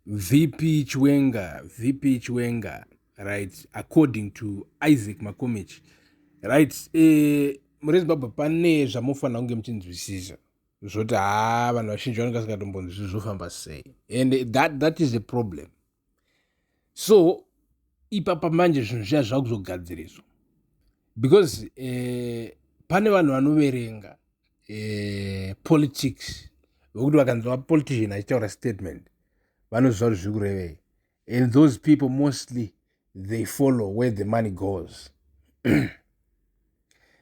VP Chwenga, right, according to Isaac Makomich, right, muri Zimbabwe pane zvamufanira kunge muchinzwisisa zvoti vanhu vazhinji vanenge vasingatombonzwisisi zvofamba sei, and that is a problem. So ipapa manje zvinhu zviya zvakuzogadziriswa because pane vanhu vanoverenga politics vokuti vakanzwa politician achitaura statement vanoziva kuti zviri kurevei, and those people mostly they follow where the money goes.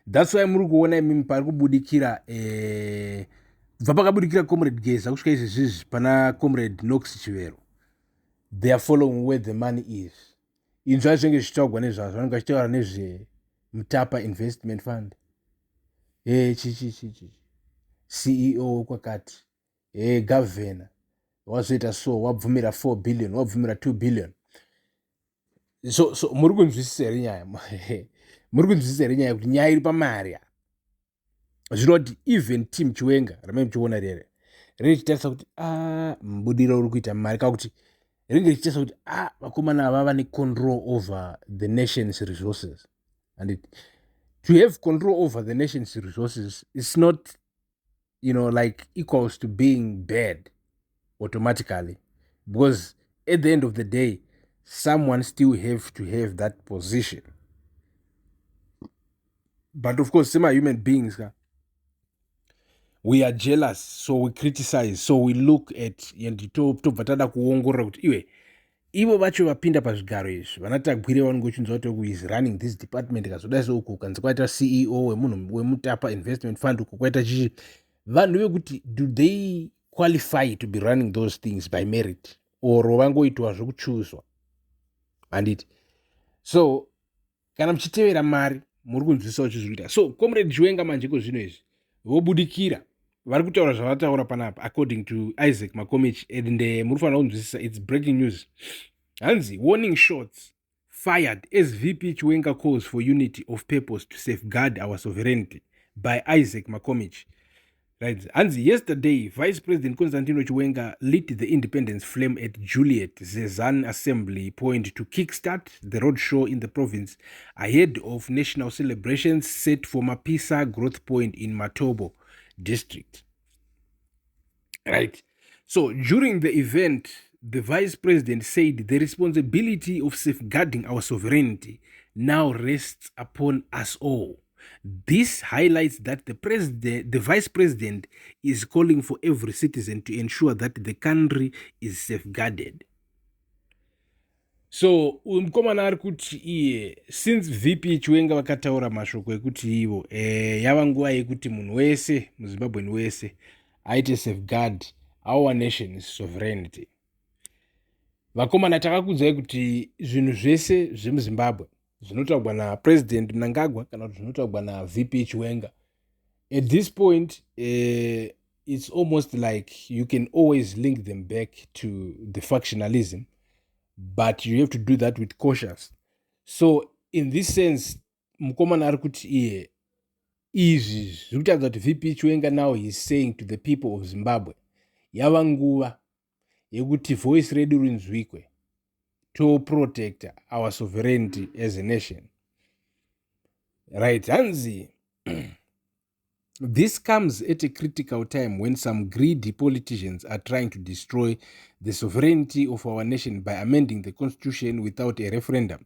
That's why muri kuona imimi pari kubudikira bva pakabudikira comrade Geza kusvika izvezvizvi pana comrade Knox Chivero, they are following where the money is. Inzva zvinenge zvichitaurwa nezvazvo vanenge vachitaura nezvemutapa investment fund, CEO kwakati, governor wazoita so wabvumira 4 billion wabvumira 2 billion. So muri kunzwisisa here nyaya muri kunzwisisa here nyaya kuti nyaya iri pamari zvinoti even team Chwenga ramai muchiona rere rinenge chitarisa kuti mubudiro uri kuita mari kakuti rinenge richitarisa kuti vakomana ava vane control over the nation's resources, and to have control over the nation's resources is not, like equals to being bad automatically, because at the end of the day someone still have to have that position. But of course, some human beings, we are jealous, so we criticize, so we look at tobvatada kuongorora kuti ivo vacho vapinda pazvigaro izvi vanatagwire vanenge uchinzwa kuti is running this department kazodai souku kanzi kwaita CEO wemutapa investment fund uku kwaita chichi, vanhu vekuti do they qualify to be running those things by merit or vangoitwa zvekuchuzwa handiti? So kana muchitevera mari muri kunzwisisa zviri kuita. So comrade Chwenga manjeko zvino izvi vobudikira vari kutaura zvavataura panapa according to Isaac Makomich, and muri fanira kunzwisisa it's breaking news. Hanzi warning shots fired as VP Chwenga calls for unity of purpose to safeguard our sovereignty by Isaac Makomich. Right. Hanzi yesterday Vice President Constantino Chwenga lit the independence flame at Juliet Zezan Assembly Point to kickstart the roadshow in the province ahead of national celebrations set for Mapisa Growth Point in Matobo district. Right. So during the event, the Vice President said the responsibility of safeguarding our sovereignty now rests upon us all. This highlights that the Vice President is calling for every citizen to ensure that the country is safeguarded. So mukomana ari kuti iye since VP Chwenga vakataura mashoko ekuti ivo yava nguva yekuti munhu wese muZimbabwean wese aite safeguard our nation's sovereignty. Vakomana takakudzai kuti zvinhu zvese zvemuZimbabwe zvinotaurwa naPresident Mnangagwa kana kuti zvinotaurwa naVP Chwenga, at this point it's almost like you can always link them back to the factionalism, but you have to do that with cautious. So in this sense mukomana ari kuti iye izvi zviri kutaridza kuti VP Chwenga now he is saying to the people of Zimbabwe yava nguva yekuti voice redu rinzwikwe to protect our sovereignty as a nation. Right, Hanzi. This comes at a critical time when some greedy politicians are trying to destroy the sovereignty of our nation by amending the constitution without a referendum.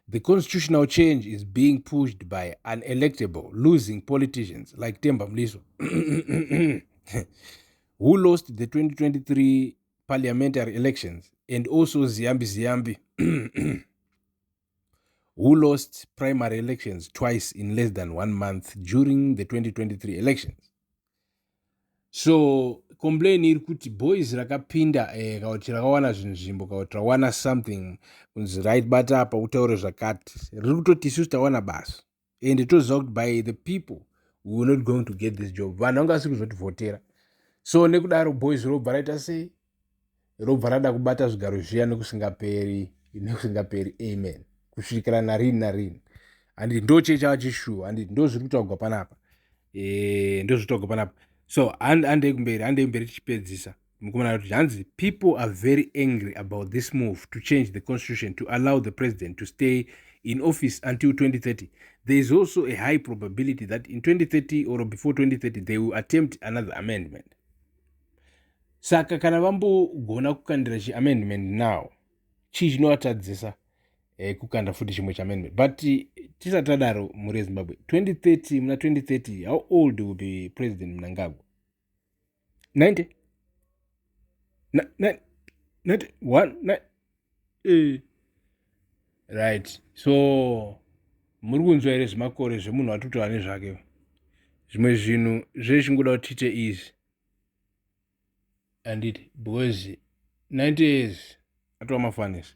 The constitutional change is being pushed by unelectable, losing politicians like Themba Mliso, who lost the 2023 parliamentary elections, and also Ziyambi, who lost primary elections twice in less than 1 month during the 2023 elections. So complain iri kuti boys rakapinda kauti rakawana zvinzvimbo kauti rawana something kunzi right bata apa utaure zvakati riri kutoti isusu tawana basa and toziva kuti by the people we were not going to get this job, vanhu vanga vasiri kuzotivhotera. So nekudaro boys robva raita sei, robva rada kubata zvigaro zviya nekusingaperi amen kusvikira narini handi ndo chechava chishuwa handi ndo zviri kutaurwa panapa ndo zviri kutaurwa panapa. So handei mberi tichipedzisa mukomana kuti hanzi people are very angry about this move to change the constitution to allow the president to stay in office until 2030. There is also a high probability that in 2030 or before 2030 they will attempt another amendment. Saka kana vambogona kukandira chi-amendment now chii chinovatadzisa kukanda futi chimwe cha-amendment. But tisati tadaro muri Zimbabwe 2030 muna 2030 how old will be President Mnangagwa? 90? 91? Right. So muri kunzwa here zvemakore zvemunhu atotova nezvake. Zvimwe zvinhu zvechingoda kuti tiite easy. And it because 90 years atova mafanisi.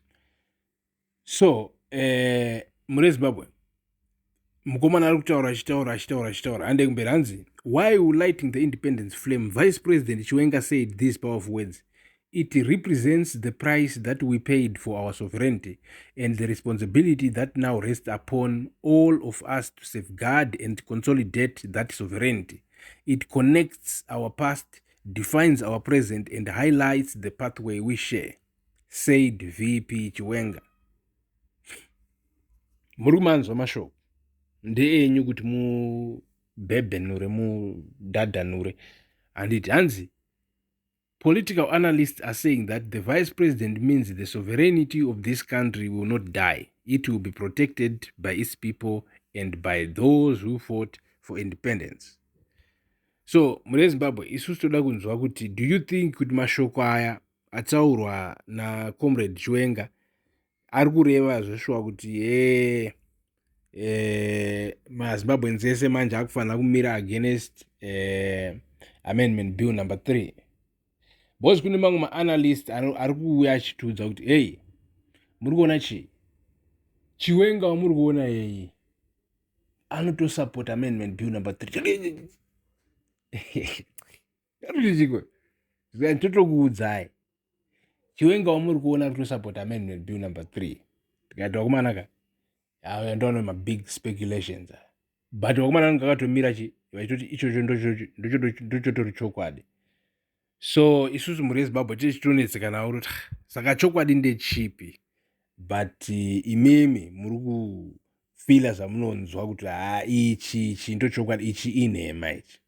So muri Zimbabwe mukomana ari kutaura achitaura ande kumberi hanzi, while lighting the independence flame, Vice President Chiwenga said these powerful words: "It represents the price that we paid for our sovereignty and the responsibility that now rests upon all of us to safeguard and consolidate that sovereignty. It connects our past, defines our present, and highlights the pathway we share," said VP Chiwenga. Muri kumanzwa mashoko ndeenyu kuti mubhebhenure mudhadhanure. Handiti hanzi political analysts are saying that the vice president means the sovereignty of this country will not die. It will be protected by its people and by those who fought for independence. So muri Zimbabwe isusu toda kunzwa kuti do you think kuti mashoko aya atsaurwa naComrade Chiwenga ari kureva zveshuwa kuti maZimbabweans ese manje akufanira kumira against amendment bill number 3? Because kune mamwe ma-analyst ari kuuya achitudza kuti hey, muri kuona chii? Chiwenga wamuri kuona yeye anotosupport amendment bill number 3. Arutichikwe totokuudzai Chiwenga wamuri kuona ari kutosupport amendment bill number 3. Tikati wakumanaka ndona ma-big speculations. But wakumana vanhu kakatomira vachitoti ichocho ndochotori chokwadi. So isusu muri Zimbabwe tichitonetseka nawo kuti saka chokwadi ndechipi, but imimi muri kufila zvamunonzwa kuti ichi ndochokwadi, ichi inhema ichi.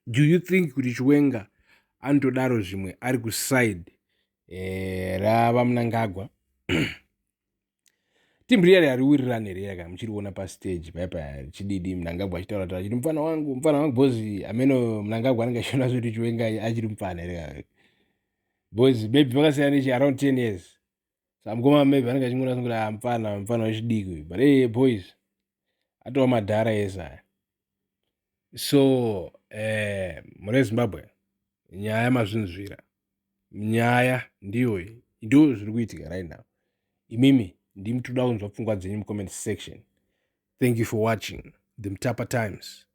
Do you think kuti Chiwenga anotodaro zvimwe ari kuside ravaMnangagwa? Timbriyari ari wirirane rera kana muchiri kuona pastage paipa chididi Mnangagwa achitaura kuti achiri mufana wangu bozi ameno Mnangagwa anenge achishona kuti Chiwenga achiri mufana rera bozi maybe vakasiyana nechi around 10 years. Samukoma maybe anenge achingona kuti mufana wechidiki, but hey boys atova madhara esa. So muri Zimbabwe nyaya mazvinzvira, nyaya ndiyo zviri kuitika right now. Imimi ndimi toda kunzwa pfungwa dzenyu mucomment section. Thank you for watching the Mutapa Times.